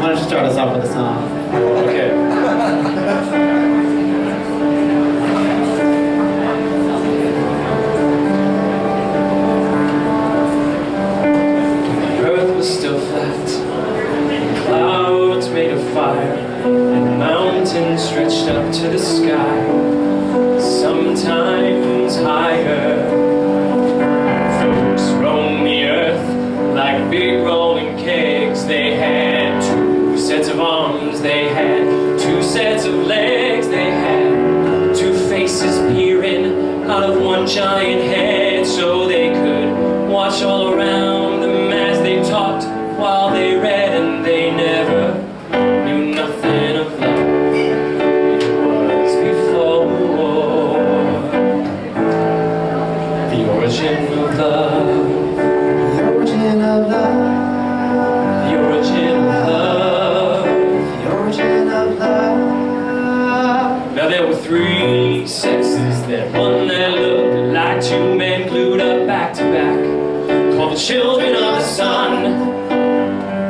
Why don't you start us off with a song? Okay. The earth was still flat, and clouds made of fire, and mountains stretched up to the sky, sometimes higher. Folks roamed the earth like big rolling kegs. They had two sets of arms, they had two sets of legs, they had two faces peering out of one giant head, so they could watch all around them as they talked while they read, and they never knew nothing of love. It was before the origin of love. The origin of love. The origin of love. The origin of love. Now there were three sexes, that one that looked like two men glued up back to back, called the children of the sun.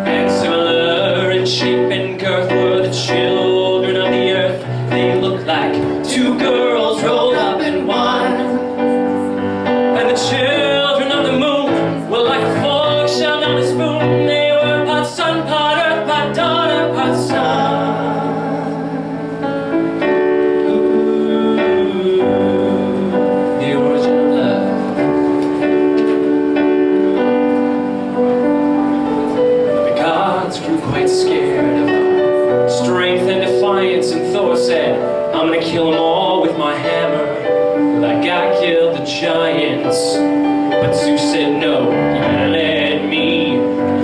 And similar in shape and girth were the children of the earth. They looked like two girls rolled up in one. And the children of the moon were like a fork shoved on a spoon. They were part sun, part earth, part daughter, part son. The origin of love. The gods grew quite scared of her strength and defiance, and Thor said, I'm gonna kill them all with my hammer, like I killed the giants. But Zeus said, no, you better let me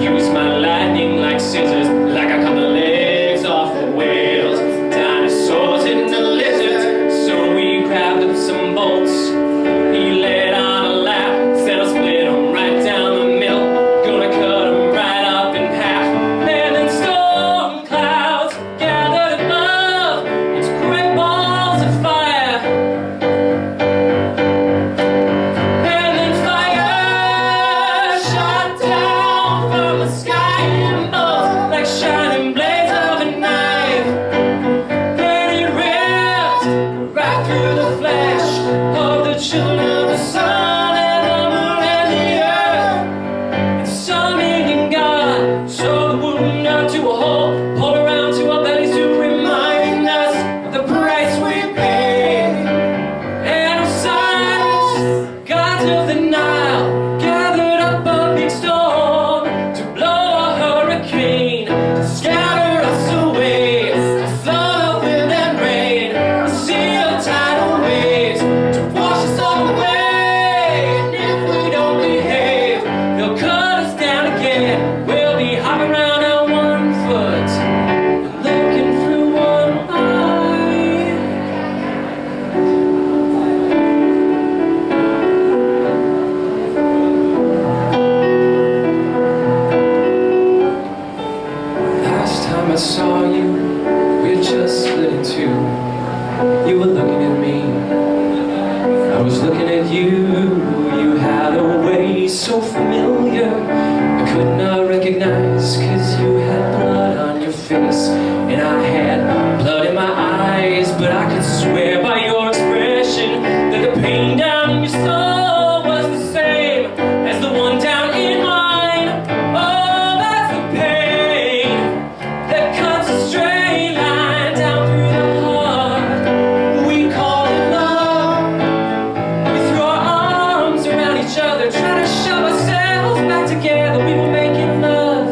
use my lightning like scissors, like I cut the legs off the whales, dinosaurs and the lizards. So we grabbed up some bolts, he let out a laugh, said I'll split them right down the middle, gonna cut them right up in half. And then storm clouds gathered above, its great balls of fire. And then fire shot down from the sky and both like shining blades of a knife. And it ripped right through the flesh of the children of the sun and the moon and the earth. And some Indian god sewed the wound up to a hole, pulled around to our bellies to remind us of the price we paid. And Osiris, gods of the Nile, gathered up a big storm to blow a hurricane, to scatter us away, a flood of wind and rain, a sea of tidal waves, to wash us all away. And if we don't behave, they'll cut us down again. We'll be hopping around on one foot, looking through one eye. Last time I saw you, we had just split in two. You were looking at me, I was looking at you. You had a way so familiar, I could not recognize, 'cause you had blood on your face and I had blood in my eyes. But I could swear by your expression that the pain down in your soul was the same as the one down in mine. Oh, that's the pain that cuts a straight line down through the heart. We call it love. We threw our arms around each other, trying to shove ourselves back together. We were making love.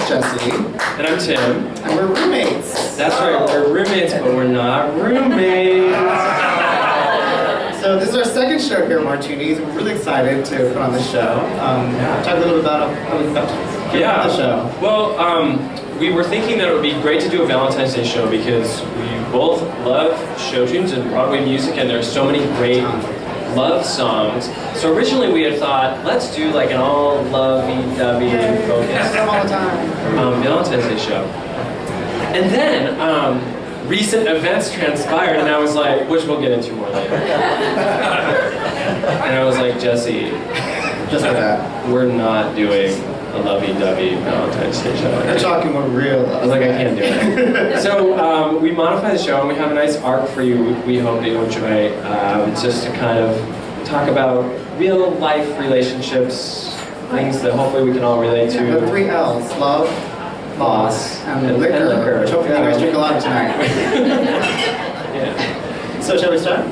Jesse. And I'm Tim. And we're roommates. That's right, we're roommates, but we're not roommates. So this is our second show here at Martuni's. We're really excited to put on the show. Talk a little bit about the show. Well, we were thinking that it would be great to do a Valentine's Day show because we both love show tunes and Broadway music, and there's so many great love songs. So originally we had thought, let's do like an all lovey-dovey focus all the time. Valentine's Day show. And then recent events transpired, and I was like, which we'll get into more later. And I was like, Jesse, Just for that. we're not doing a lovey-dovey Valentine's Day show. We're talking with real love. I was like, I can't do it. So we modified the show, and we have a nice arc for you. We hope that you'll enjoy. Just to kind of talk about real life relationships, things that hopefully we can all relate to. The 3 L's: love, loss, and liquor. Which hopefully you guys drink a lot tonight. Yeah. So shall we start? I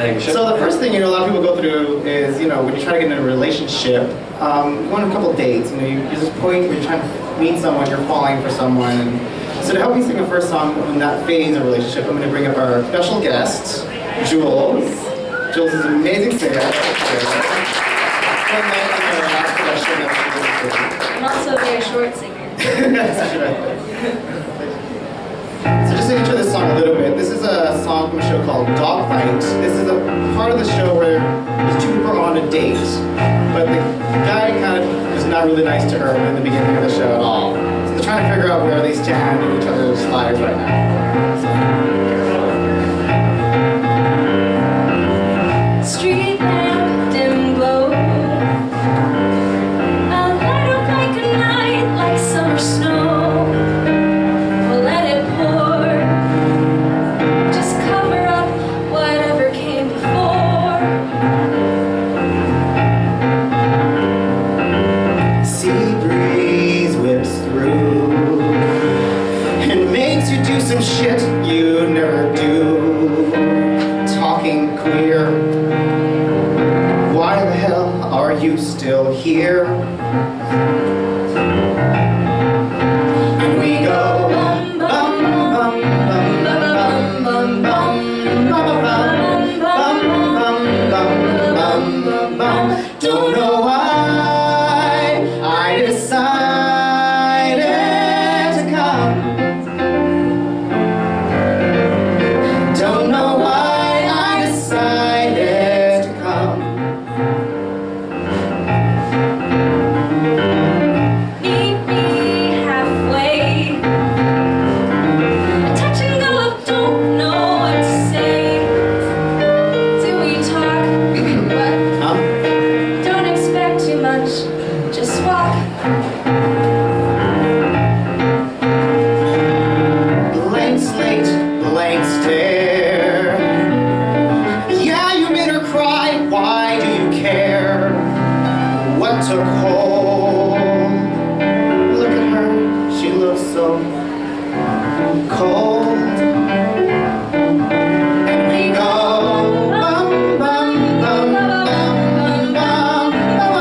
think we should. So the first thing a lot of people go through is when you try to get in a relationship, you go on a couple dates. There's this point where you're trying to meet someone, you're falling for someone. And so to help me sing the first song in that phase of relationship, I'm going to bring up our special guest, Jules. Jules is an amazing singer. I'm also a very short singer. That's right. So just to intro this song a little bit, this is a song from a show called Dogfight. This is a part of the show where there's 2 people on a date, but the guy kind of was not really nice to her in the beginning of the show at all. So they're trying to figure out where they stand in each other's lives right now. Street lamp, dim glow. I'll light up like a night, like summer snow. We'll let it pour. Just cover up whatever came before. Sea breeze whips through and makes you do some shit you never do. Talking queer. Why the hell are you still here? And we go bum bum bum bum bum bum bum bum bum bum bum bum. Don't know why I decided to come. Don't know why I decided to come. Meet me halfway. A touch and go of don't know what to say. Do we talk? What? Huh? Don't expect too much. Just walk. Blank slate, blank stare. Yeah, you made her cry. Why do you care? What took hold? Look at her. She looks so cold. And we go bum bum bum bum bum bum bum bum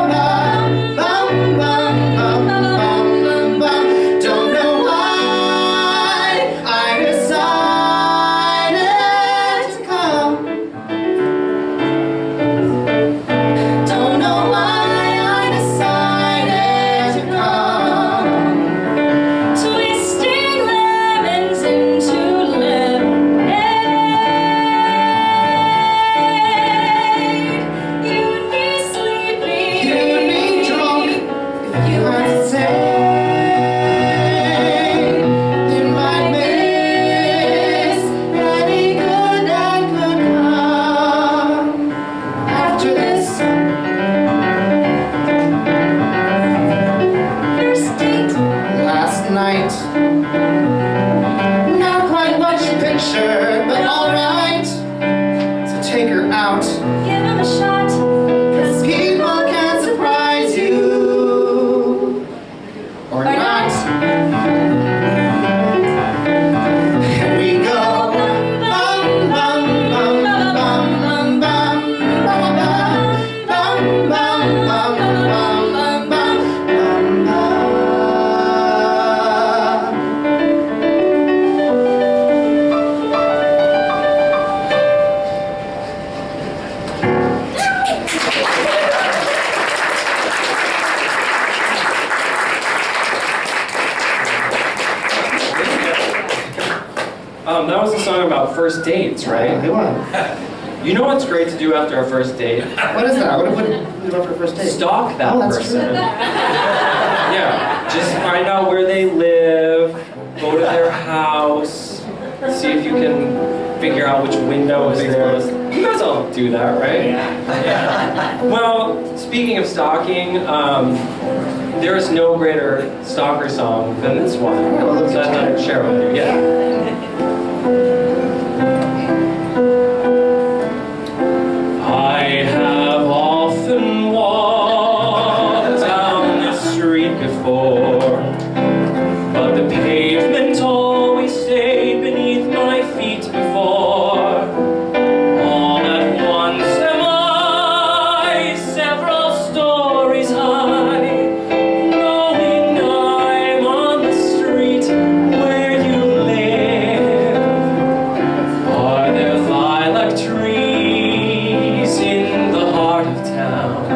bum bum bum bum. Don't know why I decided to come. Don't know why I decided to come. Twisting lemons into about first dates, right? Hey, what? You know what's great to do after a first date? What is that? What do you do after a first date? Stalk that Oh, that's person. true. Yeah, just find out where they live, go to their house, see if you can figure out which window is theirs. You guys all do that, right? Yeah. Well, speaking of stalking, there is no greater stalker song than this one. well, let's So I thought I'd share with you. Yeah. I have often walked down this street before, but the pavement always stayed beneath my feet before. All at once am I several stories high, knowing I'm on the street where you live. Are there lilac trees in the heart of town?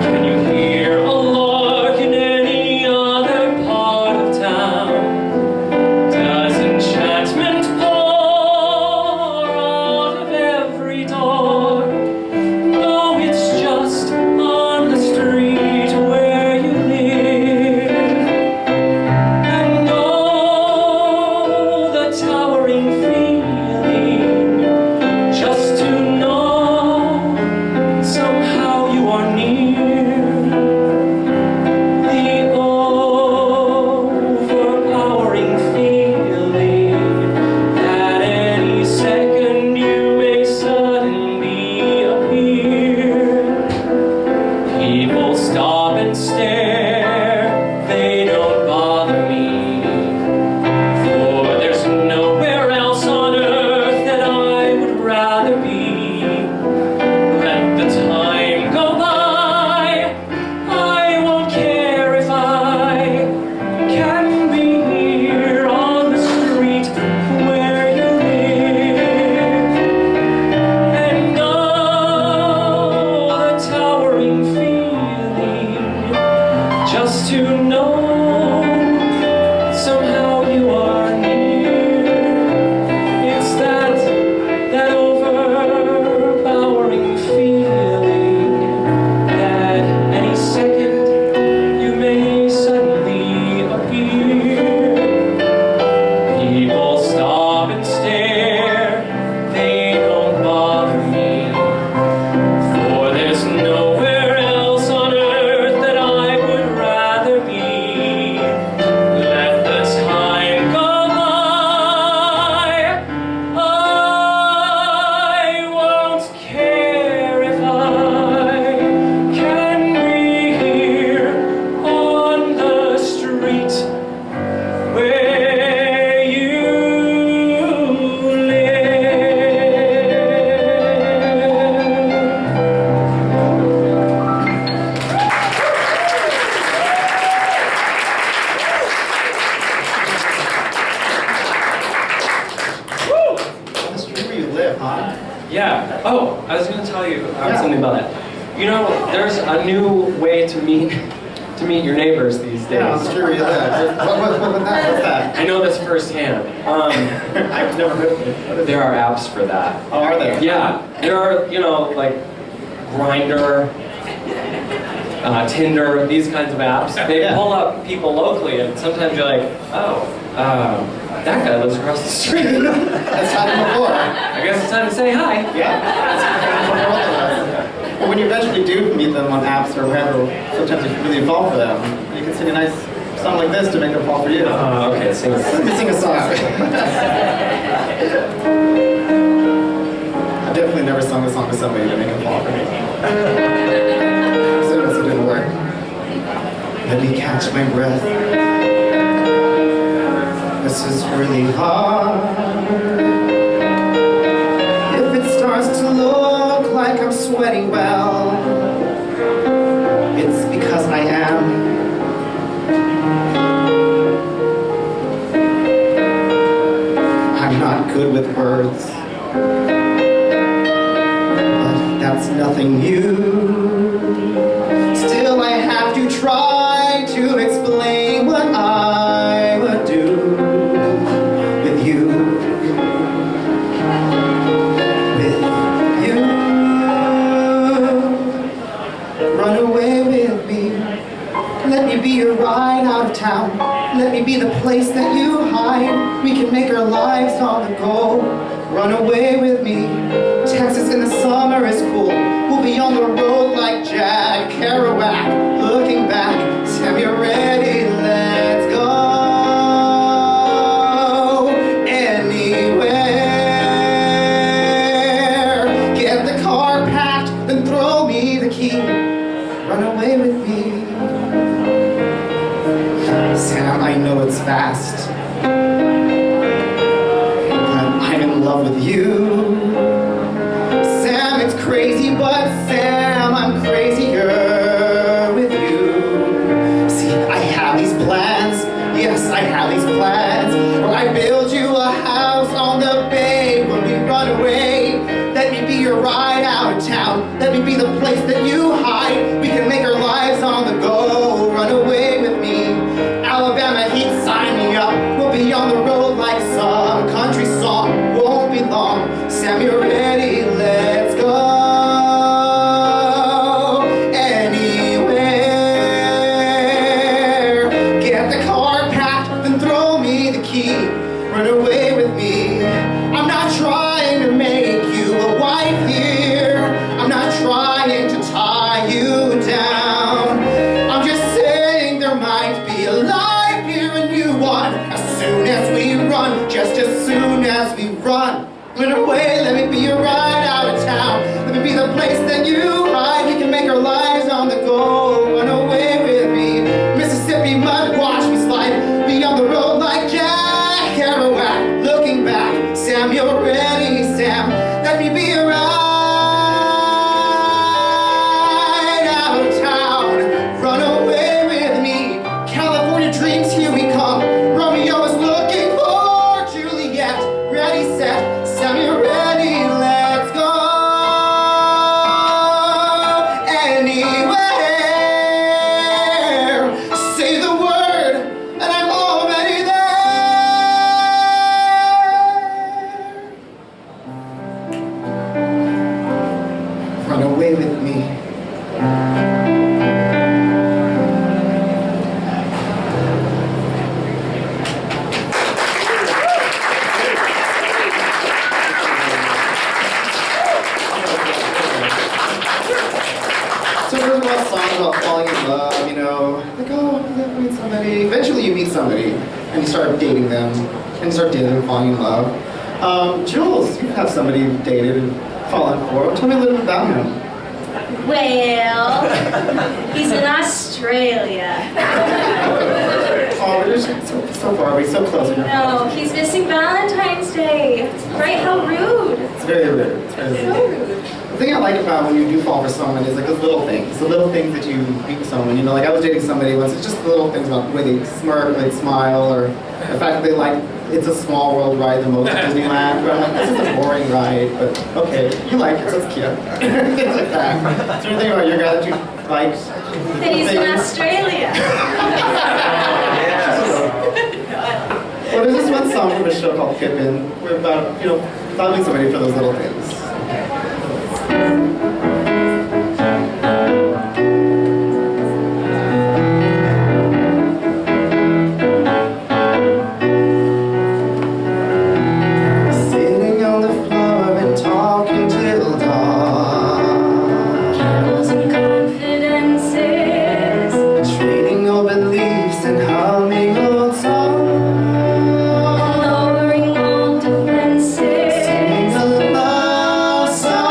Can you hear a lark in any other part of town? Does enchantment pour out of every door? No, it's just on the street where you live. And oh, the towering feeling just to know somehow you are near. The overpowering feeling that any second you may suddenly appear. People stop and stare, they don't bother me, for there's nowhere else on earth that I would rather be. Let the time go by, I won't care if I can be here on the street where you live. And oh, the towering feeling just to know somehow you are near. It's that overpowering feeling that any second you may suddenly appear. People stop and stare, they don't bother me, for there's nowhere else on earth that I would rather be. Let the time go by, I won't care if I can be here on the street where you On the street where you live, huh? Yeah. Oh, I was going to tell you Yeah. something about that. You know, there's a new way to meet your neighbors these days. Yeah, on the street where you live. What's that? I know this firsthand. I've never heard of it. What is it? There are apps for that. Oh, are there? Yeah, there are, like Grindr, Tinder, these kinds of apps. They Yeah. pull up people locally, and sometimes you're like, oh, that guy lives across the street. That's happened before. I guess it's time to say hi. Yeah. But when you eventually do meet them on apps or wherever, sometimes you can really fall for them. You can sing a nice song like this to make them fall for you. Okay, sing it. Let me sing a song. I've definitely never sung a song to somebody to make them fall for me. So it didn't work. Let me catch my breath. This is really hard. If it starts to look like I'm sweating well, it's because I am. I'm not good with words, but that's nothing new. Still I have to try to explain what I would do with you. me be your ride out of town. Let me be the place that you hide. We can make our lives on the go. Run away with me. Texas in the summer is cool. We'll be on the road like Jack Kerouac. Looking back, Sam, you're ready, let's go. Anywhere. Get the car packed, then throw me the key. Run away with me. Sam, I know it's fast, but I'm in love with you. Sam, it's crazy, but Sam, I'm crazier with you. See, I have these plans, yes, I have these plans, where I build you a house on the bay when we run away. Let me be your ride out of town. Let me be the place that you hide. We can make our lives on the go. Run away with me. Alabama heat, sign me up. We'll be on the road like some country song. Won't be long. Sam, you're ready, let's go. Anywhere. Get the car packed, then throw me the key. Run away with me. I'm not trying to make you a wife here. I'm not trying to tie you down. I'm just saying there might be a life here and you one. As soon as we run, just as soon as we run. Run away, let me be your ride out of town. Let me be the place that you hide. We can make our lives on the go. Run away with me. Mississippi mud, watch me slide. Be on the road like Jack Kerouac. Looking back, Sam, you're ready, Sam. Let me be your ride out of town. Run away with me. California dreams, here we come. Romeo is looking for Juliet. Ready, set, Sam, you're ready, let's go. Anywhere. Say the word, and I'm already there. Run away with me. So there's a lot of songs about falling in love, you know, like, oh, you meet somebody. Eventually you meet somebody, and you start dating them, and you start dating and falling in love. Jules, you have somebody you've dated and fallen for. Tell me a little bit about him. Well, he's in Australia. Oh, we're just so far away, so close. No, he's missing Valentine's Day. Right? How rude. It's very rude. It's very So rude. rude. The thing I like about when you do fall for someone is like those little things. The little things that you meet with someone. You know, like I was dating somebody once. It's just the little things about the way they smirk, or they smile, or the fact that they like It's a Small World ride the most at Disneyland. But I'm like, this is a boring ride, but okay, you like it, so it's cute. Things like that. Is there anything about your guy that you like? That he's in Australia. Well, there's this one song from a show called Pippin. We're about, you know, loving somebody for those little things. Sitting on the floor and talking till dawn. Candles and confidences. Trading old beliefs and humming old songs. Lowering all defenses. Singing a love song.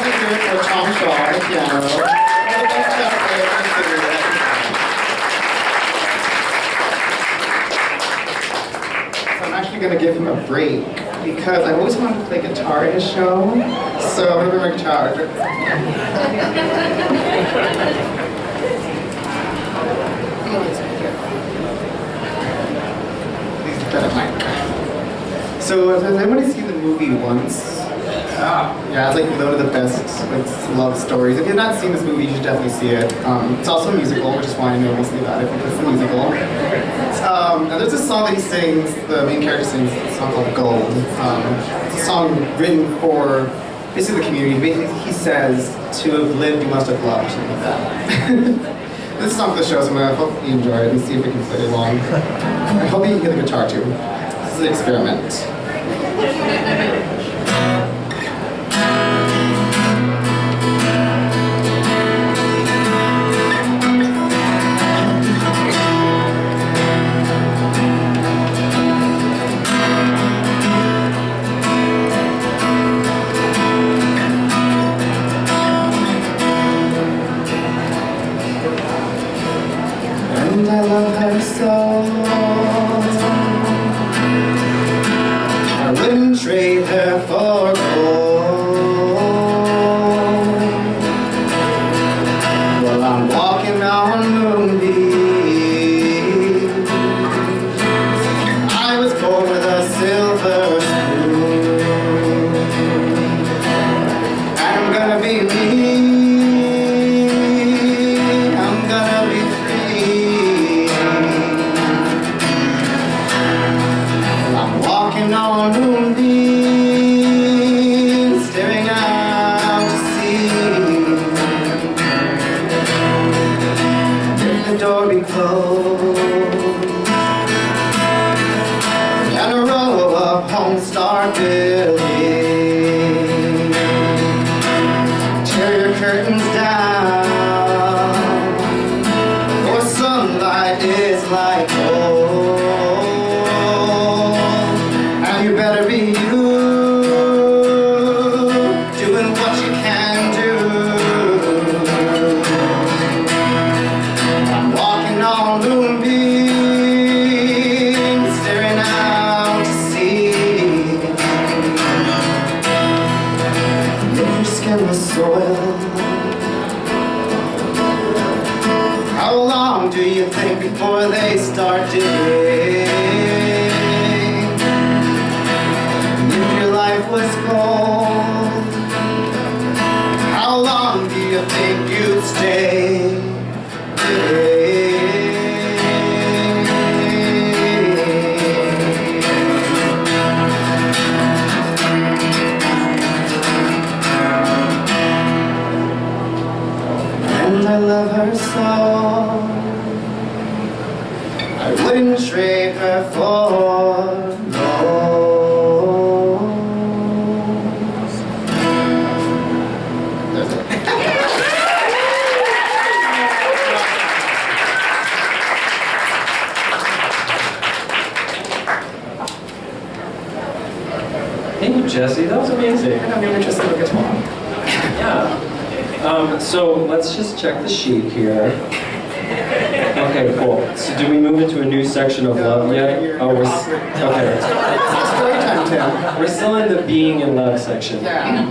also hear it for Tom Shaw on the piano. All the best stuff there. So I'm actually going to give him a break because I always wanted to play guitar in his show. So I'm going to bring my guitar. So has anybody seen the movie once? Yeah, it's like one of the best love stories. If you've not seen this movie, you should definitely see it. It's also a musical, which is why I know mostly about it, because it's a musical. And there's a song that he sings, the main character sings, a song called Gold. It's a song written for basically the community. Basically, he says, to have lived, you must have loved, something like that. This is a song for the show, so I hope you enjoy it and see if we can play along. I hope you can hear the guitar too. This is an experiment. And I love her so. I wouldn't trade her for gold. Well, I'm walking on moonbeams. I was born with a silver spoon. I'm gonna be me. I'm gonna be free. Well, I'm walking on moonbeams, staring out to sea. If the door be closed, and a row of homes start building, tear your curtains down, for sunlight is like gold. And you better be you, doing what you can do. I'm walking on moonbeams, staring out to sea. If your skin was soiled, how long do you think before they start digging? If your life was gold, how long do you think you'd stay? And I love her so. I wouldn't trade her for gold. There's it. Thank you, Jesse. That was amazing. I know you're interested in guitar. Yeah. So let's just check the sheet here. Okay, cool. So do we move into a new section of love yet? Oh, we're okay. It's story time, Tim. We're still in the being in love section. Yeah.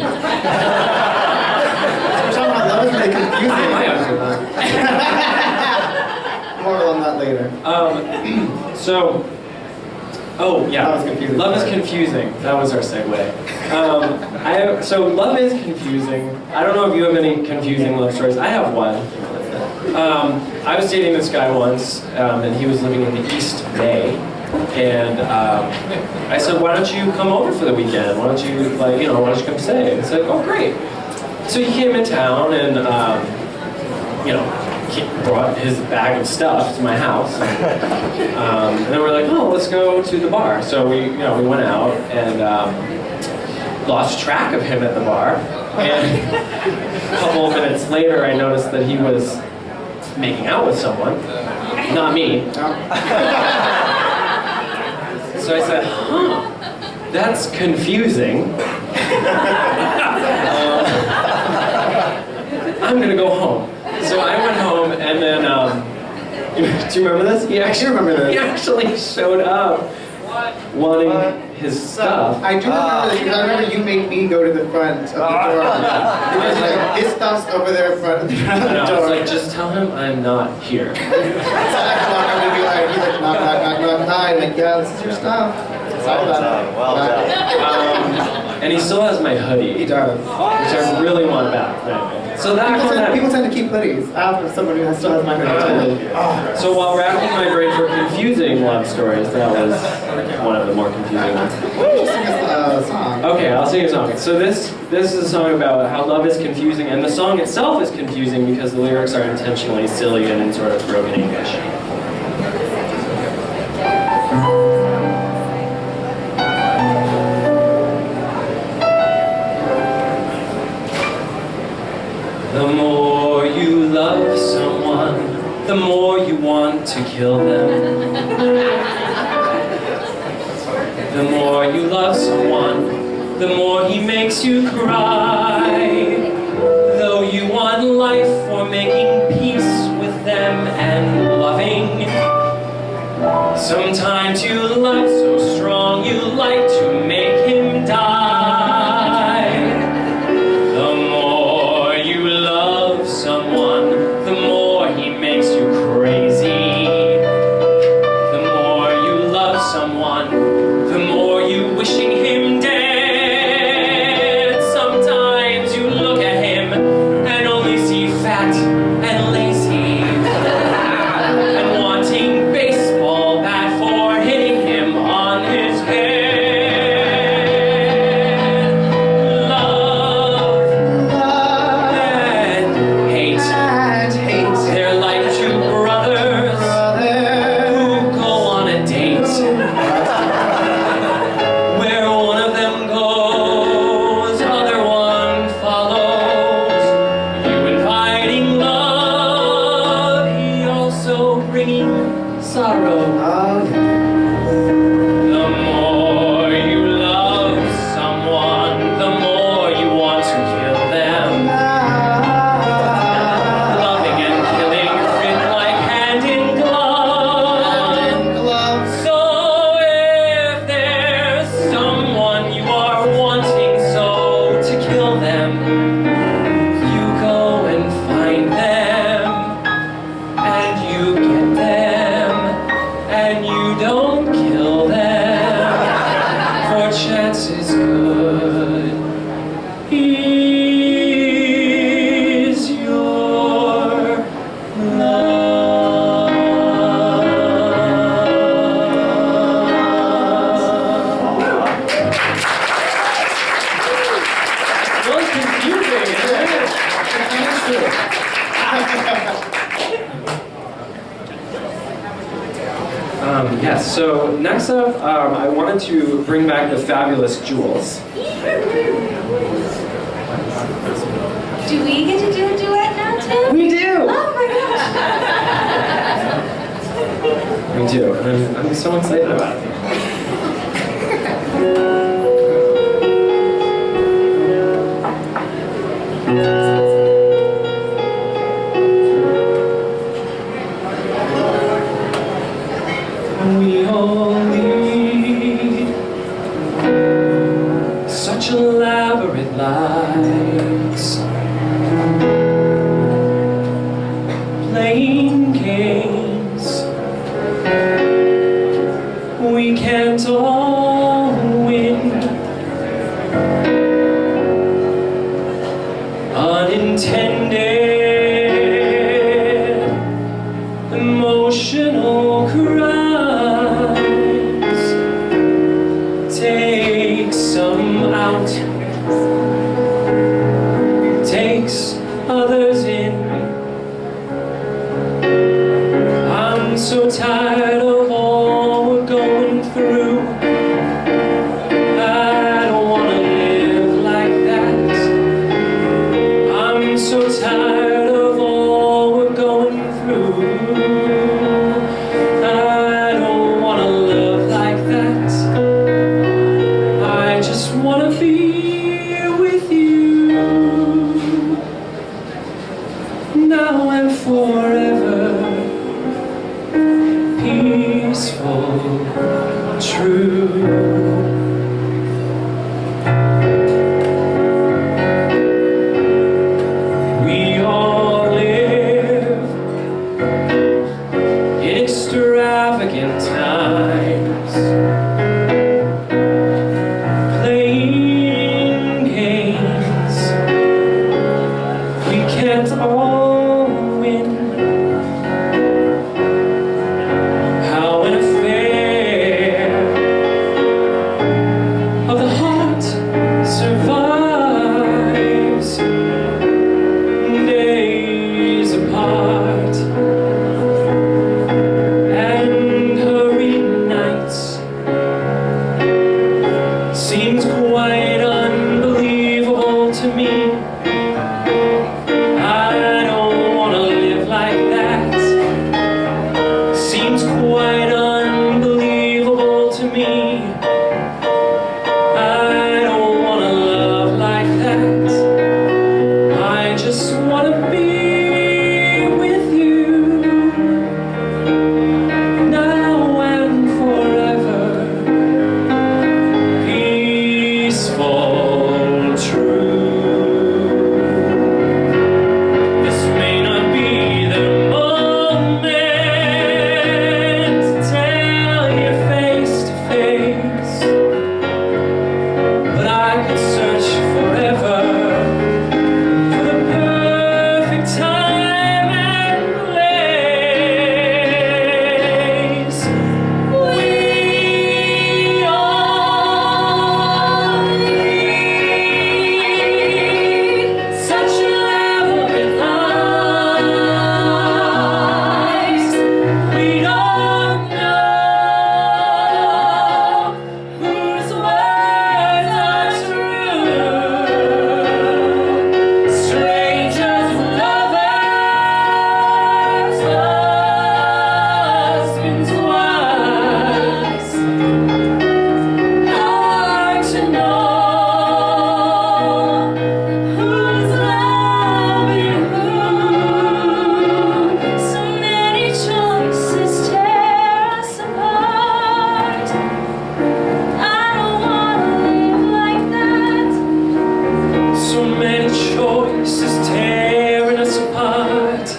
We're talking about love is really confusing. I understand that. More on that later. Oh yeah, Love is confusing. Love is confusing. That was our segue. So love is confusing. I don't know if you have any confusing love stories. I have one. I was dating this guy once, and he was living in the East Bay. And I said, why don't you come over for the weekend? Why don't you why don't you come stay? And he said, oh great. So he came in town and he brought his bag of stuff to my house, and then we're like, oh, let's go to the bar. So we went out and lost track of him at the bar. And a couple of minutes later, I noticed that he was making out with someone, not me. So I said, huh, that's confusing. Do you remember this? I actually remember this. He actually showed up wanting his stuff. I do remember this because I remember you made me go to the front of the door. Because like, his stuff's over there in front of the I know, I door. was like, just tell him I'm not here. So next time I'm gonna be like, he's like, knock, knock, knock, knock, knock. I'm like, yeah, this is your stuff. Well done, well done. And he still has my hoodie. He does. Which I really want back. So that People tend to keep hoodies. I have someone who still has my hoodie too. So while racking my brain for confusing love stories, that was one of the more confusing ones. Sing us a song. Okay, I'll sing a song. So this is a song about how love is confusing, and the song itself is confusing because the lyrics are intentionally silly and in sort of broken English. The more you love someone, the more you want to kill them. The more you love someone, the more he makes you cry. Though you want life for making peace with them and loving. Sometimes you love so strong you like to make him die. The more you love someone, the more he makes you crazy. The more you love someone, the more you wishing him dead. Sometimes you look at him and only see fat and lazy and wanting baseball bat for hitting him on his head. Love and hate, they're like two brothers who go on a date. Where one of them goes, other one follows. You inviting love, he also bringing sorrow. The more you love someone, the more you want to kill them. Loving and killing fit like hand in glove. So if there's someone you are wanting so to kill them, you go and find them, and you get them, and you don't kill them, for chances good is your love. Really confusing, isn't it? Yes, so next up, I wanted to bring back the fabulous Jules. Do we get to do a duet now, Tim? We do! Oh my gosh! Me too, and I'm so excited about it. We all lead such elaborate lives, playing games we can't all win. Unintended emotional cries, take some out, takes others in. I'm so tired of all we're going through. I don't wanna live like that. I'm so tired of all we're going through. I don't wanna live like that. I just wanna be with to me. I don't want to live like that. Seems quite unbelievable to me. I don't want to love like that. I just want to be with you now and forever. Peaceful, true. This may not be the moment to tell you face to face, but I could search forever for the perfect time and place. We all need such a love in lives. We don't know whose words are true. Strangers, lovers, husbands, wives. Hard to know who's loving who. So many choices tear us apart. I don't wanna live like that. So many choices tearing us apart.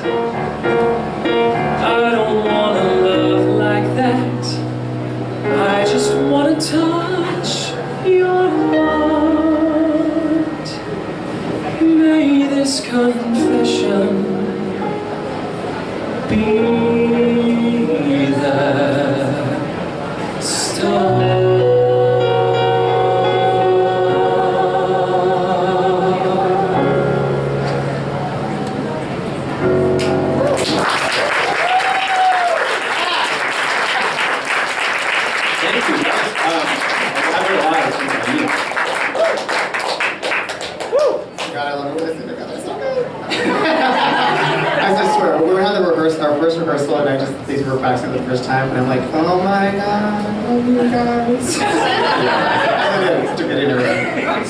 I don't wanna love like that. I just wanna touch your heart. May this confession be the Thank you. I heard a lot of things about you. Woo! God, I love it when I sing together. It's so good. I just swear, we were having our first rehearsal, and these were practicing the first time, and I'm like, oh my God, I love you guys. Yeah, it's too good anyway.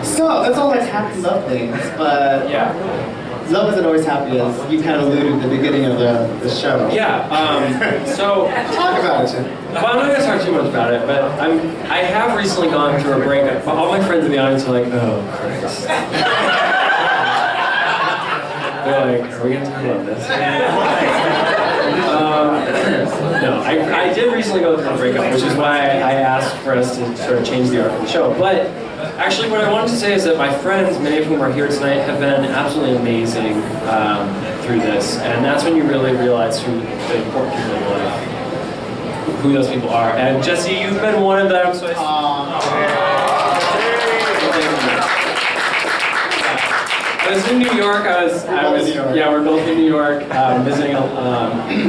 So, that's all like happy love things, but yeah. love isn't always happy, as you kind of alluded at the beginning of the show. Yeah. So Talk about it, Tim. well, I'm not gonna talk too much about it, but I have recently gone through a breakup. All my friends in the audience are like, oh Christ. They're like, are we gonna talk about this? No, I did recently go through a breakup, which is why I asked for us to sort of change the arc of the show. But actually, what I wanted to say is that my friends, many of whom are here tonight, have been absolutely amazing through this, and that's when you really realize who the important people in life, who those people are. And Jesse, you've been one of them, so I was in New York. Yeah, we're both in New York visiting a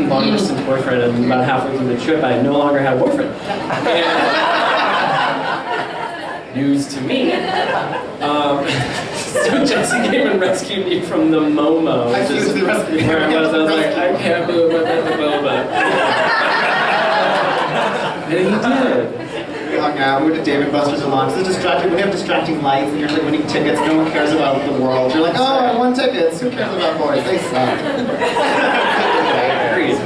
long distance boyfriend, and about halfway through the trip, I no longer had a boyfriend. And news to me. So Jesse came and rescued me from the Momo. I used the rescue. Where I was like, I can't believe I'm at the Momo. And he did. We hung out, we went to David Buster's a lot. It's distracting. When you have distracting lights and you're like winning tickets, no one cares about the world. You're like, oh, I won tickets. Who cares about boys? They suck. Agreed.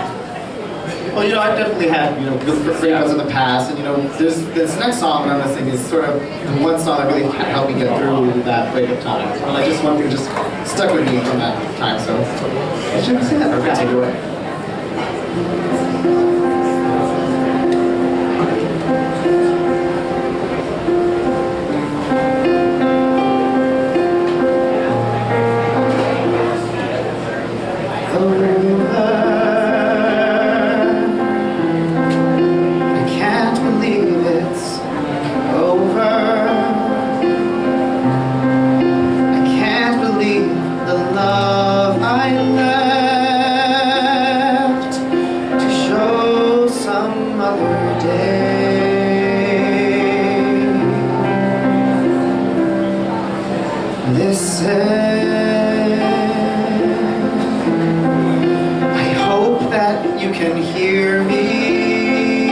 Well, you know, I've definitely had, you know, good breakups in the past, and you know, there's this next song that I'm listening is sort of the one song that really helped me get through that breakup time. And like, just one thing just stuck with me from that time. So, I should sing that. Okay, take it away. Love I left to show Listen, I hope that you can hear me,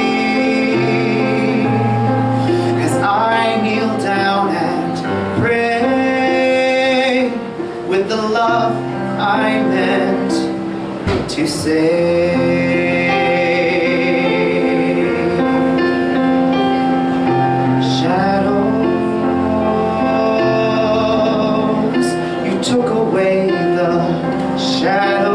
'cause I kneel down and pray with the love I meant to say. Took away the shadows.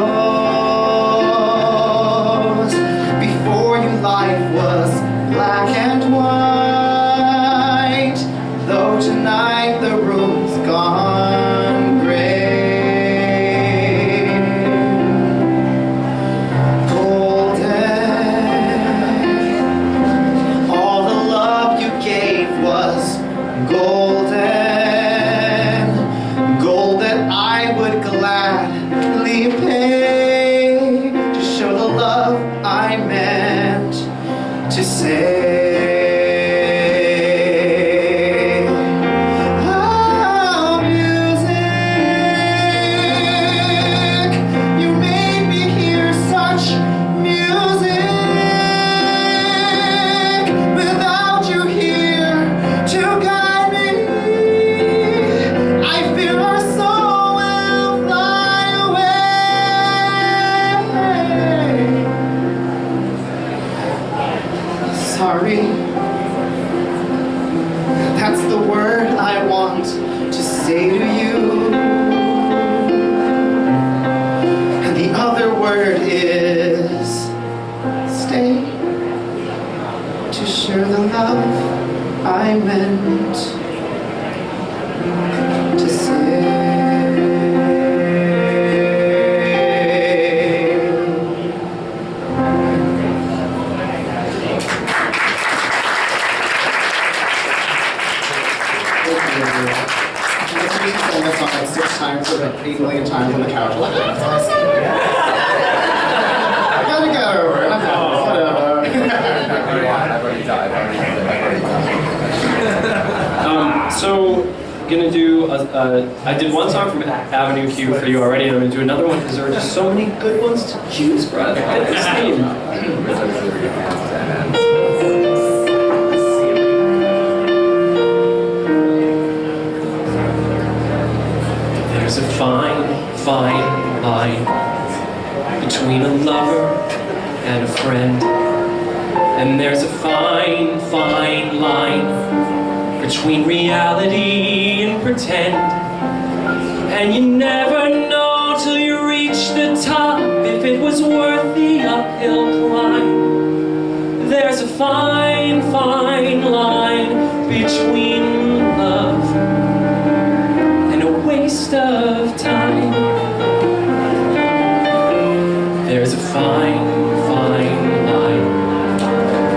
Before you, life was black and white, though tonight the room's gone gray. Golden, all the love you gave was golden. I would gladly pay to show the love I meant to say. Oh, music, you made me hear such music. Without you here to guide me, I fear our soul. Sorry, that's the word I want to say to you. And the other word is stay, to share the love I meant to say. This song like 6 times or 8 million times on the couch. Like, that's awesome. I gotta get over it. Whatever. So, gonna do I did one song from Avenue Q for you already, and I'm gonna do another one because there are just so many good ones to choose from. This theme. There's a fine, fine line between a lover and a friend. And there's a fine, fine line between reality and pretend. And you never know till you reach the top if it was worth the uphill climb. There's a fine, fine line between love and a waste of time. There's a fine, fine line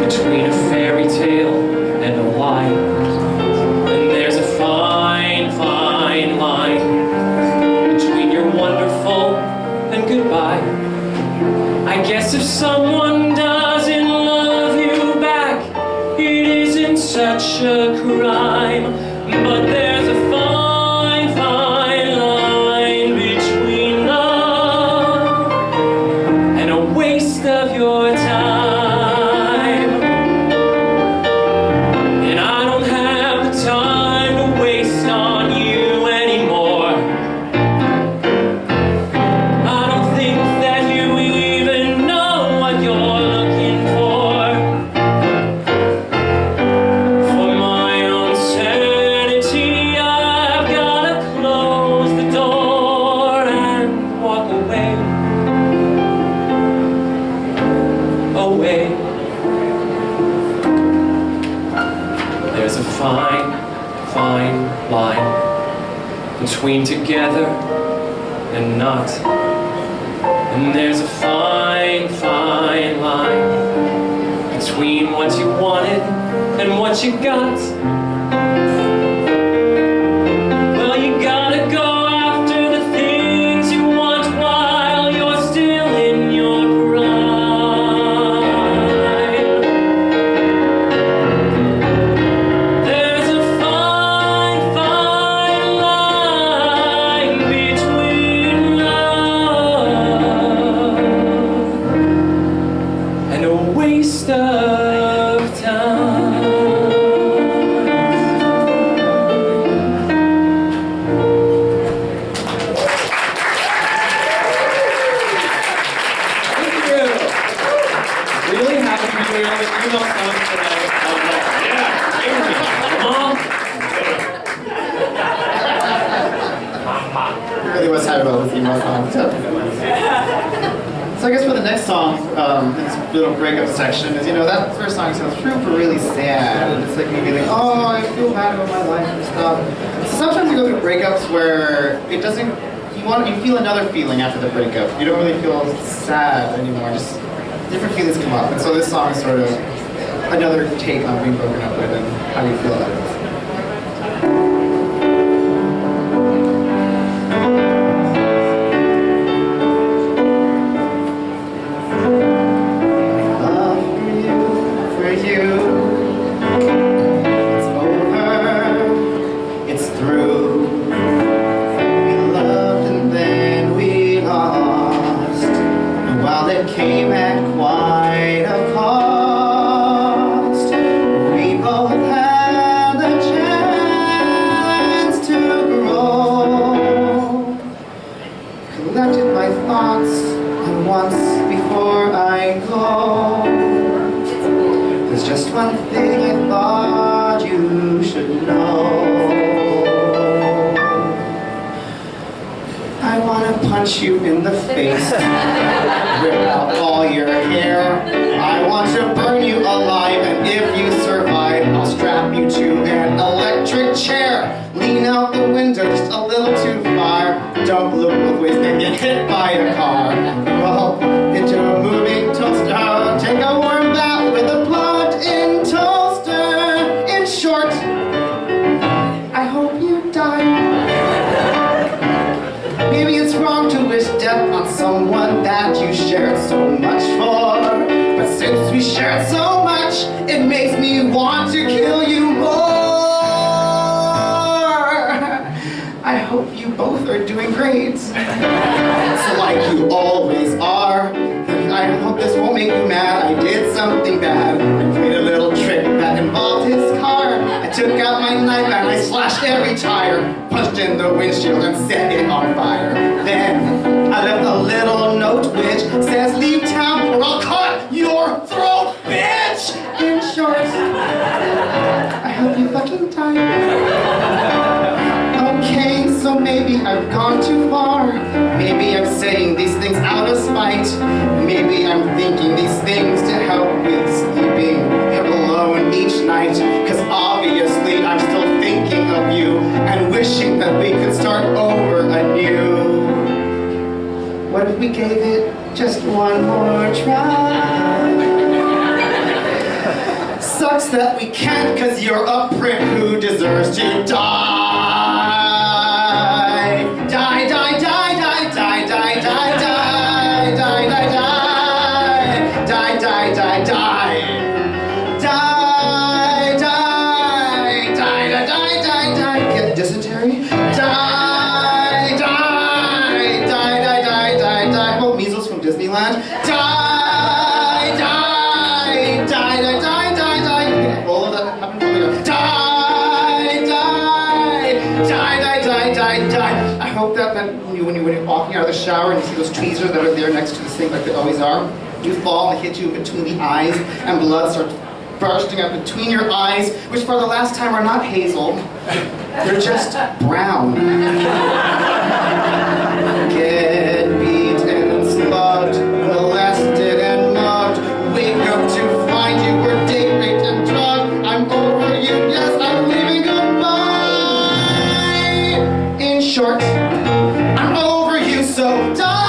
between a fairy tale and a lie. And there's a fine, fine line between your wonderful and goodbye. I guess if someone doesn't love you back, it isn't such a crime. But there's a fine, fine line between love and a waste of your time. And I don't have the time to waste on you anymore. I don't think that you even know what you're looking for. For my own sanity, I've gotta close the door and walk away. Away. There's a fine, fine line between together and not. And there's a fine, fine line between what you wanted and what you got. Well, you gotta go after the things you want while you're still in your prime. There's a fine, fine line really was happy about this email concept. So I guess for the next song, this little breakup section is, that first song sounds super really sad. And it's like maybe like, oh, I feel bad about my life and stuff. So sometimes you go through breakups where it doesn't, you feel another feeling after the breakup. You don't really feel sad anymore, just different feelings come up. And so this song is sort of another take on being broken up with and how you feel about it. You in the face, rip out all your hair. I want to burn you alive, and if you survive, I'll strap you to an electric chair. Lean out the window just a little too far. Don't look both ways and get hit by a car. Roll into a moving toaster. Take a warm bath with a blood-in toaster. In short, I hope you die. Maybe it's wrong to wish death on someone that you shared so much for. But since we shared so much, it makes me want to kill you more. I hope you both are doing great. It's like you always are. I hope this won't make you mad. I did something bad. I played a little trick that involved his car. I took out my knife and I slashed every tire, punched in the windshield and set it on fire. Then I left a little note which says, leave town or I'll cut your throat, bitch! In short, I hope you fucking die. Okay, so maybe I've gone too far. Maybe I'm saying these things out of spite. Maybe I'm thinking these things to help with sleeping alone each night. Cause obviously I'm still thinking of you and wishing that we could start over anew. What if we gave it just one more try? Sucks that we can't cause you're a prick who deserves to die. Die, die, die, die, die, die, die, die, die, die, die, die, die, die, die. Die, die, die, die, die, die, die. Get dysentery? Die, die, die, die, die, die, die. How about measles from Disneyland? Die, die, die, die, die, die, die. All of that happened from the die, die, die, die, die, die, die. I hope that when you're walking out of the shower and you see those tweezers that are there next to this thing like they always are, you fall and hit you between the eyes and blood starts bursting up between your eyes, which for the last time are not hazel, they're just brown. Get beat and slugged, molested and mugged, wake up to find you were date raped and drugged. I'm over you, yes, I'm leaving goodbye. In short, I'm over you, so die!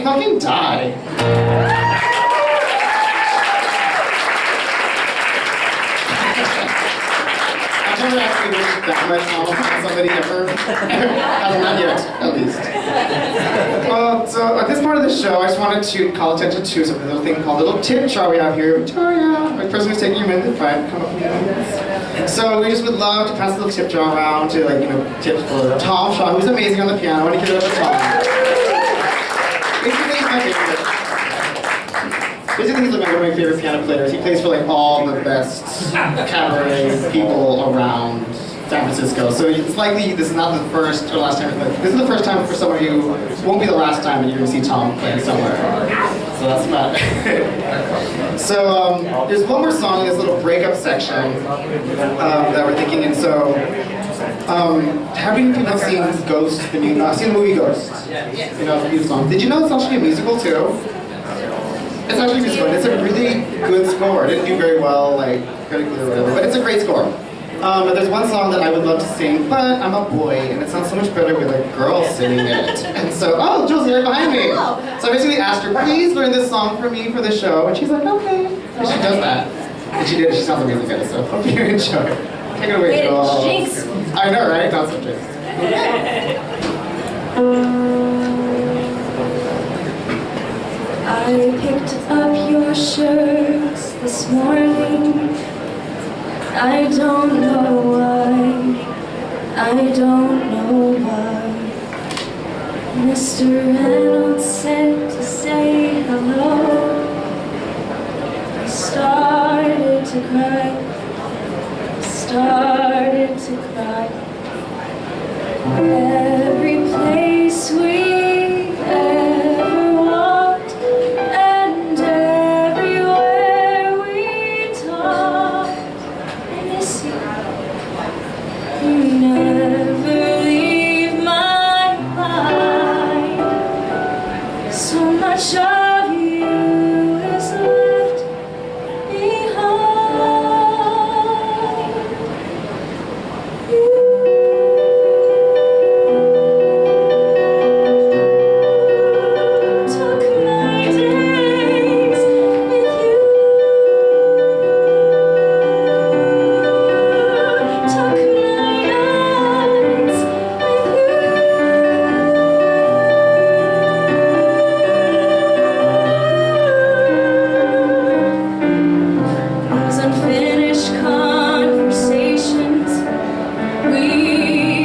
Fucking die. I've never actually wished that much on somebody ever. Not yet, at least. So at this part of the show, I just wanted to call attention to something, a little thing called a little tip jar we have here. Victoria, the person who's taking your minute, fine, come up here. So we just would love to pass a little tip jar around to, tips for Tom Shaw, who's amazing on the piano. I want to give it up to Tom. Basically, he's my favorite. Basically, he's one of my favorite piano players. He plays for all the best cabaret people around San Francisco. So it's likely this is not the first or last time. This is the first time for some of you. Won't be the last time that you're going to see Tom play somewhere. so that's not. So there's one more song in this little breakup section that we're thinking, and so have you people seen Ghost? I've seen the movie Ghost. You know, the song. Did you know it's actually a musical too? It's actually a musical. It's a really good score. It didn't do very well, like critically or whatever, but it's a great score. But there's one song that I would love to sing, but I'm a boy, and it sounds so much better with a girl singing it. And so, oh, Jules, you're right behind me. So I basically asked her, please learn this song for me for the show, and she's like, okay. And she does that. And she did. She sounds amazing good, so hope you enjoy. Take it away, Jules. Jinx. I know, right? Not so jinx. I picked up your shirts this morning. I don't know why. I don't know why. Mr. Reynolds said to say hello. I started to cry. Started to cry. Every place we ever walked, and everywhere we talked, I miss you. You never leave my mind. So much of you is left behind. You took my days with you. Took my nights with you. Those unfinished conversations we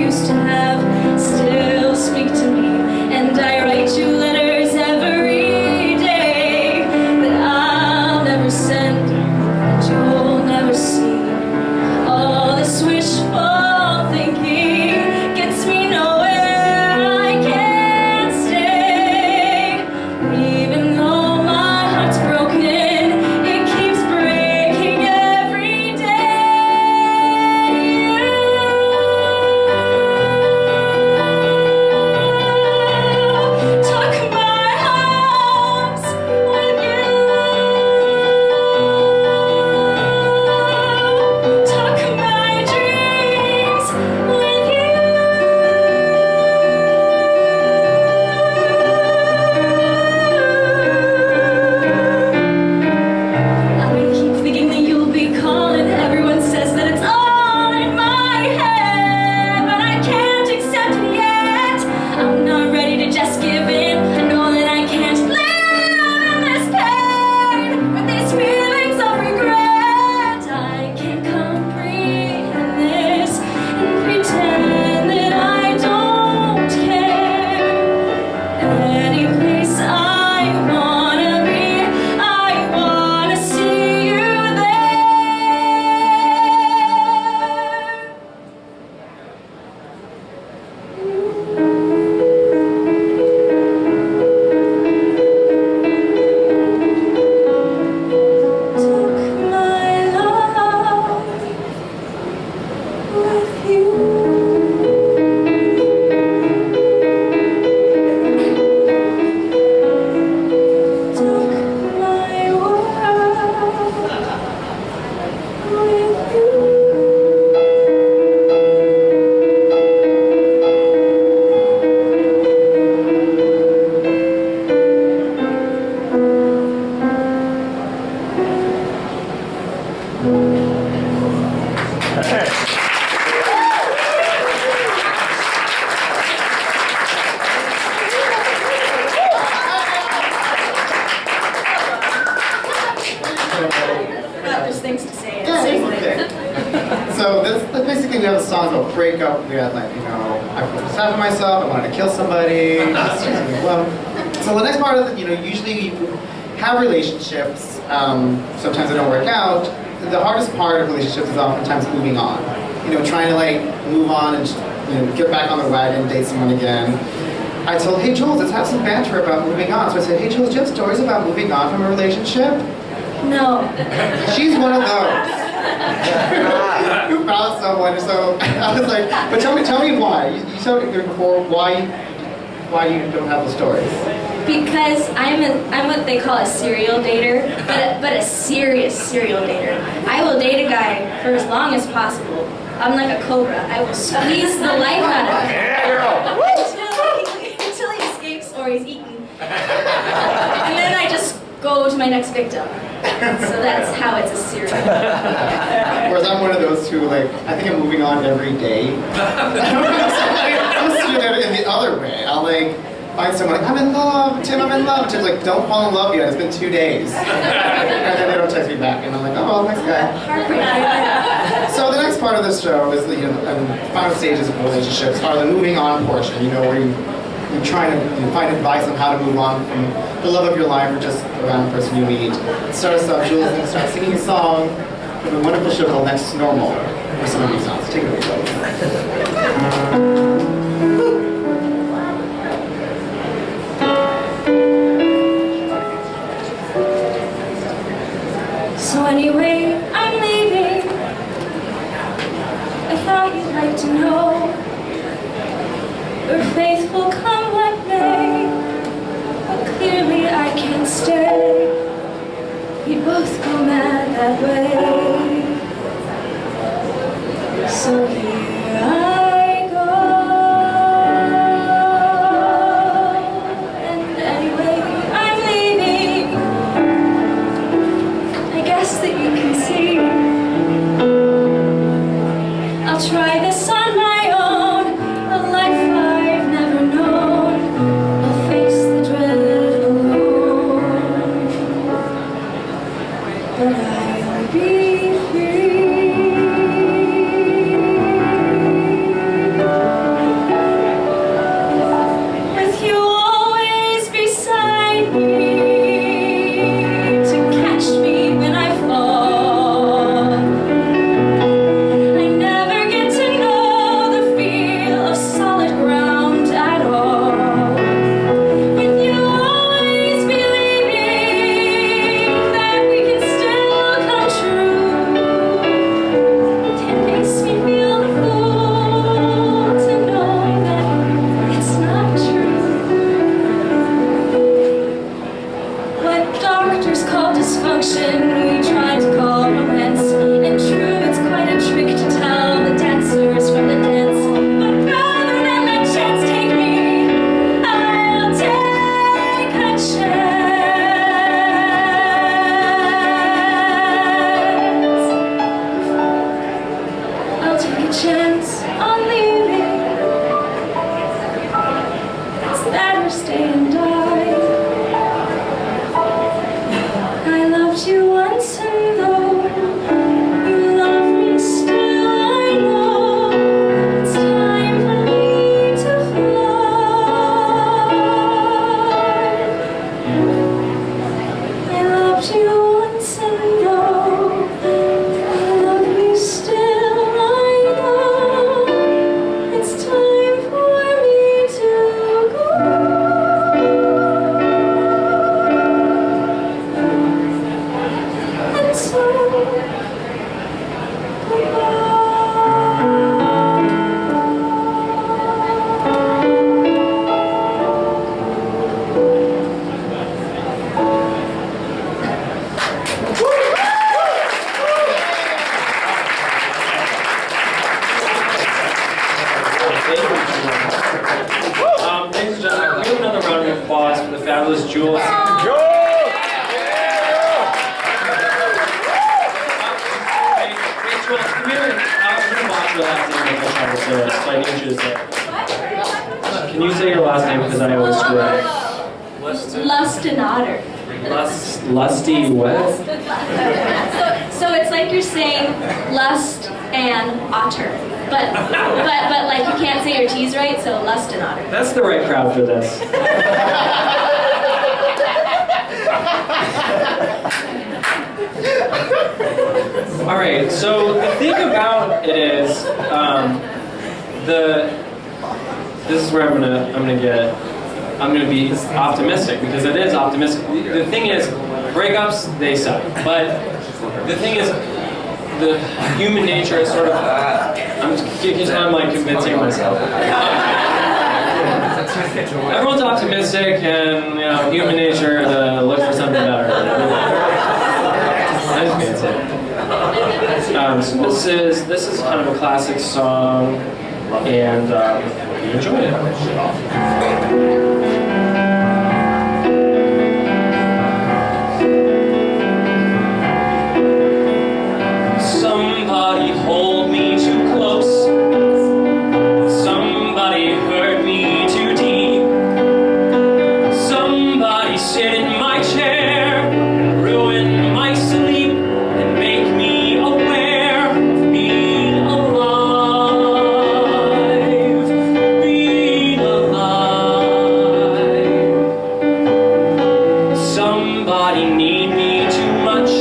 used to have still speak to me, and I write you letters every day that I'll never send, that you'll never see. All this wishful thinking gets me nowhere. I can't stay, even though my heart's broken. It keeps breaking every day. Tuck my arms with you. Tuck my dreams with you. I keep thinking that you'll be calling. Everyone says that it's all in my head, but I can't accept it yet. I'm not ready to just give in. I know that I can't live in this pain with these feelings of regret. I can't comprehend this and pretend that I don't care. Any place I wanna be, I wanna see you there. Took my love with you. Took my world with There's things to say. Yeah, it's okay. So that's basically, we have a song about breakup. We had like, you know, I put this of myself, I wanted to kill somebody. Well, so the next part of it, you know, usually you have relationships. Sometimes they don't work out. The hardest part of relationships is oftentimes moving on. You know, trying to like move on and, you know, get back on the wagon, date someone again. I told, hey Jules, let's have some banter about moving on. So I said, hey Jules, do you have stories about moving on from a relationship? No. She's one of those. Who found someone, so I was like, but tell me why. You told me before why you don't have the stories. Because I'm what they call a serial dater, but a serious serial dater. I will date a guy for as long as possible. I'm like a cobra. I will squeeze the life out of him until he escapes or he's eaten. And then I just go to my next victim. So that's how it's a serial. Whereas I'm one of those who, like, I think I'm moving on every day. I'm a serial in the other way. I'll, like, find someone, like, I'm in love, Tim, I'm in love. Tim's like, don't fall in love yet, it's been 2 days. And then they don't text me back, and I'm like, oh, well, next guy. So the next part of this show is the final stages of relationships are the moving on portion, where you're trying to find advice on how to move on from the love of your life or just the random person you meet. Start us off, Jules, and start singing a song from a wonderful show called Next to Normal, or some of these songs. Take it away, folks. So anyway, I'm leaving. I thought you'd like to know. Your faith will come what may, but clearly I can't stay. We both go mad that way. So here I go. And anyway, I'm leaving. I guess that you can see I'll try this on my own, a life I've never known. I'll face the dread alone, but I'll be free. With you always beside me to catch me when I fall. I never get to know the feel of solid ground at all. With you always believing that we can still come true. It makes me feel the fool to know that it's not true. What doctors call dysfunction, we try to call romance. And true, it's quite a trick to tell the dancers from the dance. But rather than let chance take me, I'll take a chance. I'll take a chance on leaving. It's that or stay and die. I loved you once, and though you love me still, I know it's time for me to fly. I loved you once, and though you love me still, I know it's time for me to go. And so, Ladies and gentlemen, give another round of applause for the fabulous Jules. Rachel, come here. I'm going to watch your last name if I try to say it, so I need you to say it. Can you say your last name because I always screw it? Lustenader. Lusty what? So it's like you're saying lust and otter, but like you can't say your T's right, so Lustenader. That's the right crowd for this. All right, so the thing about it is, this is where I'm gonna get I'm going to be optimistic because it is optimistic. The thing is, breakups, they suck. But the thing is, the human nature is sort of, I'm like convincing myself. Everyone's optimistic and, you know, human nature to look for something better. I just can't say it. So this is kind of a classic song, and you enjoy it. Somebody hold me too close. Somebody hurt me too deep. Somebody sit in my chair and ruin my sleep and make me aware of being alive. Being alive. Somebody need me too much.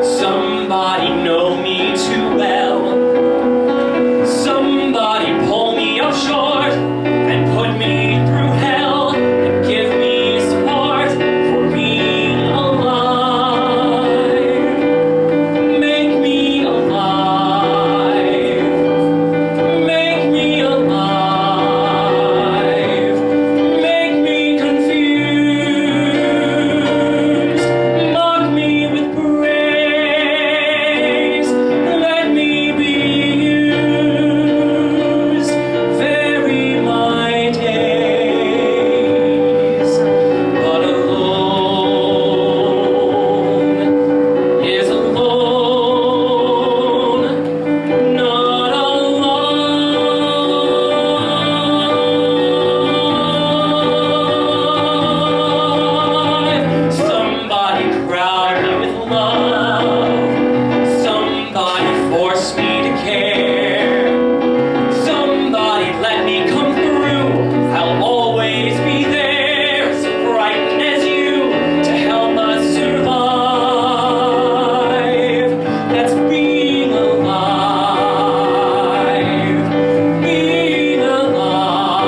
Somebody know me too well. Somebody pull me up short and put me through hell and give me support for being alive. Make me alive. Make me alive. Make me confused. Mock me with praise. Let me be used. Vary my days. But alone is alone. Not alive. Somebody crowd me with love. Somebody force me to care. Somebody let me come through. I'll always be there, as frightened as you, to help us survive. That's being alive. Being alive. Being alive.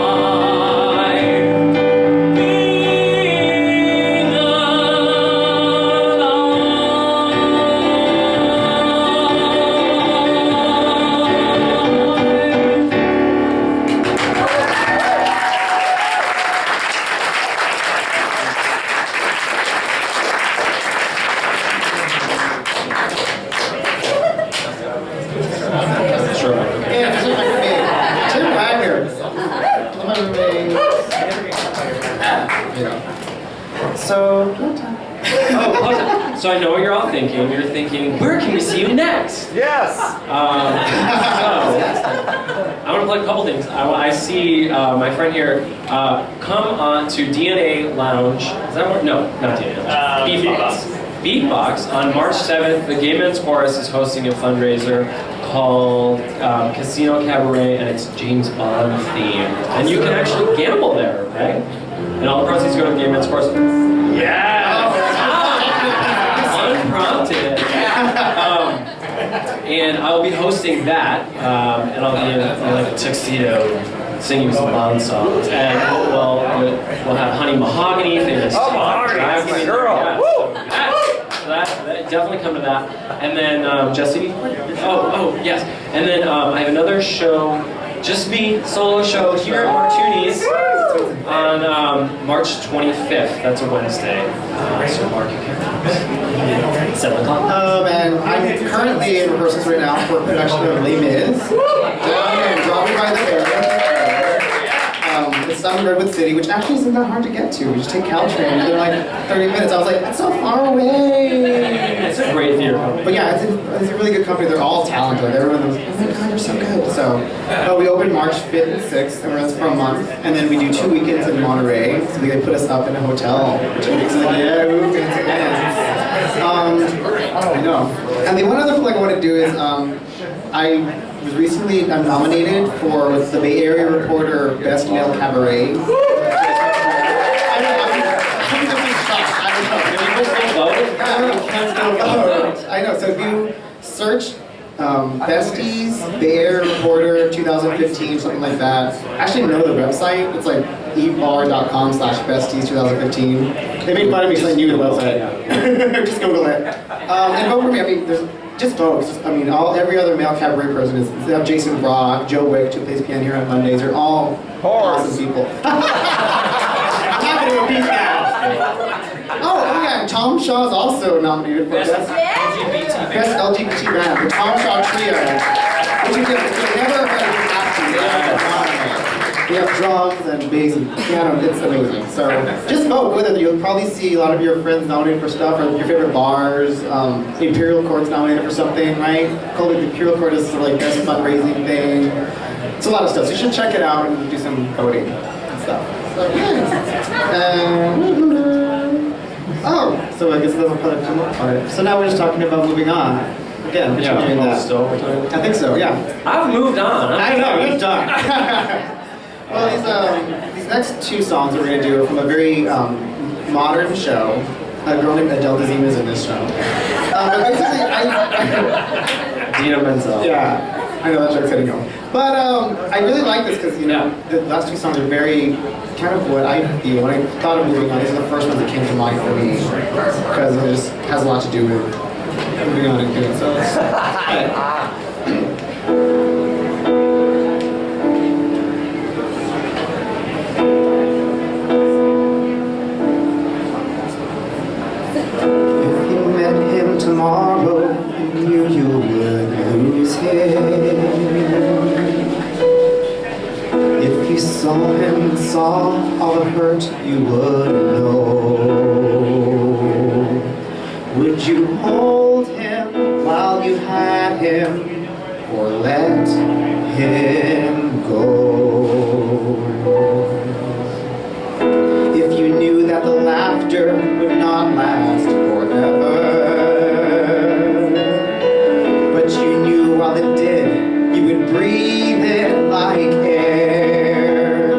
Sure. Yeah, just like me. Tim Wagner. You know. So, Oh, so I know what you're all thinking. You're thinking, where can we see you next? Yes! So, I want to play a couple things. I see my friend here come on to DNA Lounge. Is that what? No, not DNA Lounge. Beatbox. Beatbox on March 7th. The Gay Men's Chorus is hosting a fundraiser called Casino Cabaret, and it's James Bond themed. And you can actually gamble there, right? And all the proceeds go to the Gay Men's Chorus. Yeah! Unprompted. And I'll be hosting that, and I'll be in like a tuxedo singing some Bond songs. And we'll have Honey Mahogany, famous Mahogany's my girl. Yeah, Woo! so that definitely come to that. And then Jesse, oh yes. And then I have another show, just me, solo show here at Martuni's on March 25th. That's a Wednesday. So mark your calendars. 7 o'clock. and I'm currently in rehearsals right now for a production of Les Mis down here in Broadway by the Cabaret. It's down in Redwood City, which actually isn't that hard to get to. You just take Caltrain, and they're like 30 minutes. I was like, that's so far away. It's a great theater company. But yeah, it's a really good company. They're all talented. Everyone was, oh my god, you're so good. So we open March 5th and 6th, and we're in for a month. And then we do 2 weekends in Monterey. So they put us up in a hotel for 2 weeks. Like, yeah, ooh, fancy pants. I know. And the one other thing I want to do is, I'm nominated for the Bay Area Reporter Best Male Cabaret. I know. So if you search Besties Bay Area Reporter 2015, something like that. I actually know the website. It's like eatbar.com/besties2015. They made fun of me because I knew the website. Just Google it. And vote for me. I mean, just vote. I mean, every other male cabaret person is. They have Jason Brock, Joe Wick, who plays piano here on Mondays. They're all awesome people. I'm happy to go peace now. Oh yeah, Tom Shaw is also nominated for Best LGBT Band, the Tom Shaw Trio. Which is never we have drums and bass and piano, it's amazing. So just vote with it. You'll probably see a lot of your friends nominated for stuff, or your favorite bars. Imperial Court's nominated for something, right? Called the Imperial Court is like best fundraising thing. It's a lot of stuff. So you should check it out and do some voting and stuff. So so I guess that's a more part. So now we're just talking about moving on. Again, continuing that. I think so, yeah. I've moved on. I know, you've done. Well, these next two songs that we're going to do are from a very modern show. A girl named Adele Dazeem is in this show. Basically, Dina Menzel. Yeah, I know that joke's hitting home. But I really like this because, you know, the last two songs are very kind of what I feel. When I thought of moving on, these are the first ones that came to mind for me because it just has a lot to do with moving on and doing so. Tomorrow, you knew you would lose him. If you saw him, saw all the hurt you would know. Would you hold him while you had him, or let him go? If you knew that the laughter would not last forever, while it did, you would breathe it like air.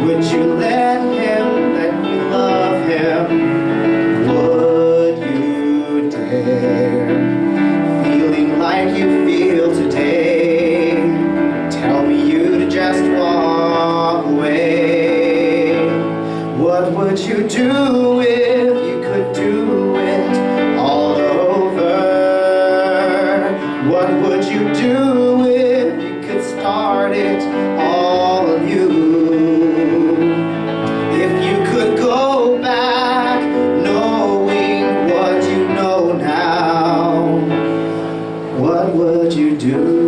Would you let him love him? Would you dare? Feeling like you feel today, tell me you'd just walk away. What would you do if you could do it all over? What would you do if you could start it all anew? If you could go back, knowing what you know now, what would you do?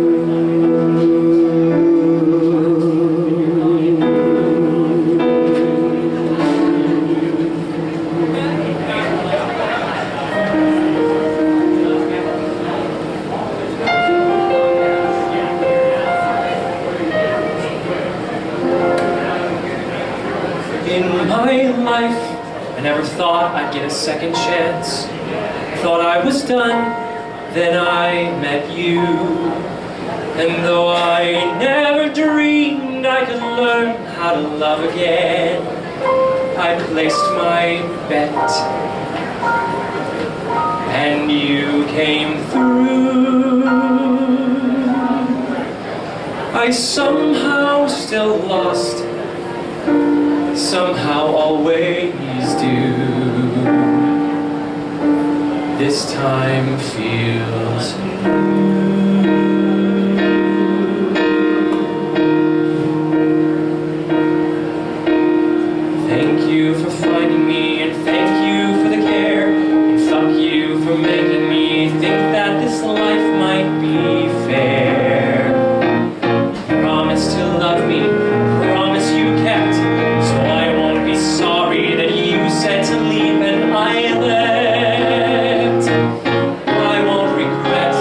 I never thought I'd get a second chance. Thought I was done, then I met you. And though I never dreamed I could learn how to love again, I placed my bet, and you came through. I somehow still lost, somehow always do. This time feels new. Thank you for finding me, and thank you for the care, and fuck you for making me think that this life might be fair. Promise to love me, promise you kept, so I won't be sorry that you said to leave and I left. I won't regret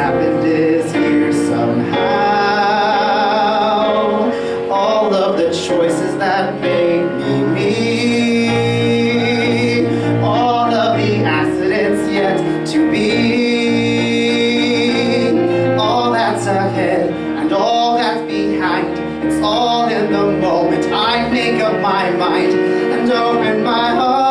happened is here somehow. All of the choices that made me me. All of the accidents yet to be. All that's ahead and all that's behind. It's all in the moment. I make up my mind and open my heart.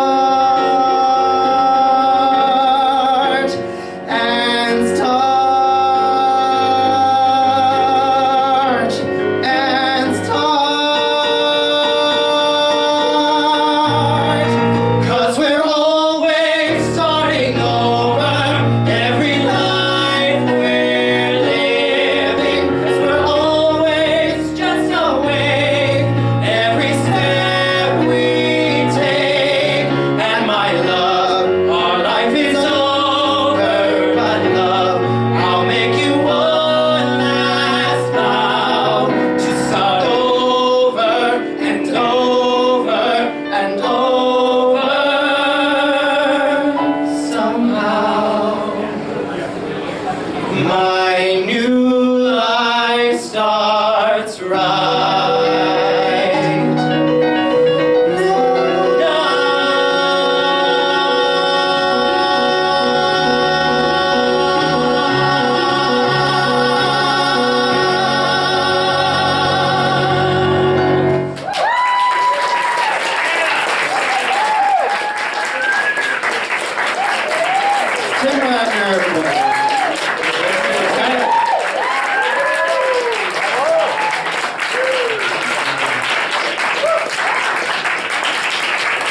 Tim Wagner, everybody.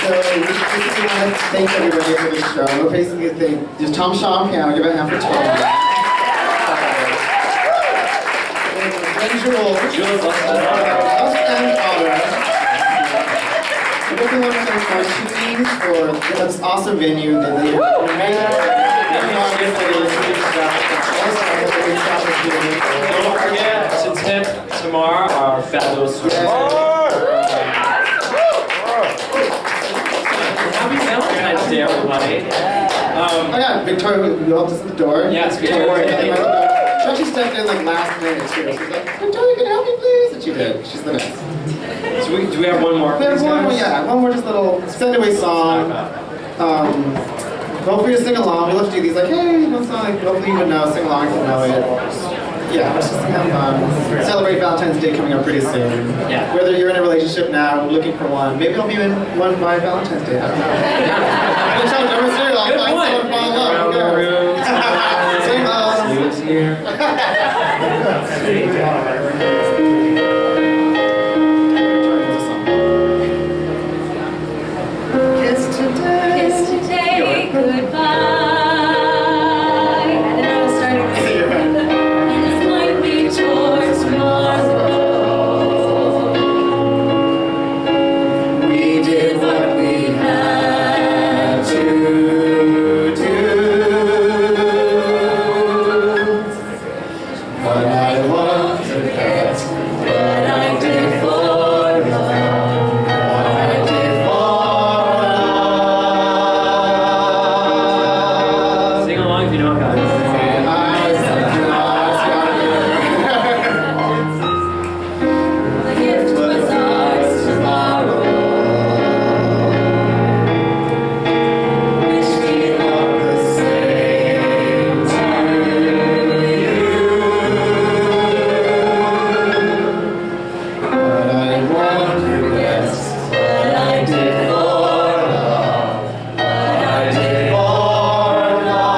So we just want to thank everybody for this show. We're basically thank there's Tom Shaw on piano, give it a hand for Tom. Juliana Lustenader. We're looking for Martuni for this awesome venue that they Don't forget to tip tomorrow our fabulous Happy Valentine's Day, everybody. Oh yeah, Victoria, you helped us at the door. Yes, Victoria. She actually stepped in like last minute too. She was like, Victoria, can you help me please? And she did. She's the best. So do we have one more? There's one more, yeah, one more just little send away song. Feel free to sing along. We love to do these like, hey, one song, like, hopefully you would know, sing along if you know it. Yeah, let's just have fun. Celebrate Valentine's Day coming up pretty soon. Yeah. Whether you're in a relationship now, looking for one, maybe I'll be in one by Valentine's Day. I don't know. Good job, never serious. I'll find someone fall in love. Who cares? Sing Kiss today, goodbye. And then I was starting to sing. And this might be towards tomorrow. We did what we had to do. But I won't forget what I did for love. What I did for love. Sing along if you know it, guys. The gift was ours tomorrow. Wish we loved The same to you. But I won't forget what I did for love. What I did for love.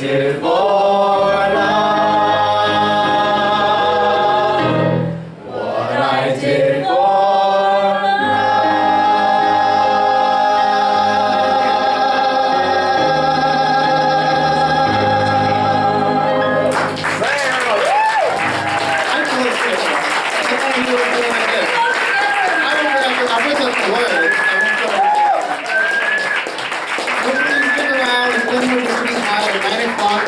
did for love, what I did for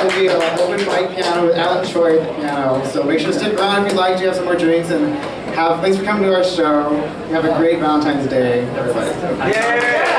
Will be an open mic piano with Alan Troy at the piano. So make sure to stick around if you'd like to have some more drinks and thanks for coming to our show. Have a great Valentine's Day, everybody. Yeah!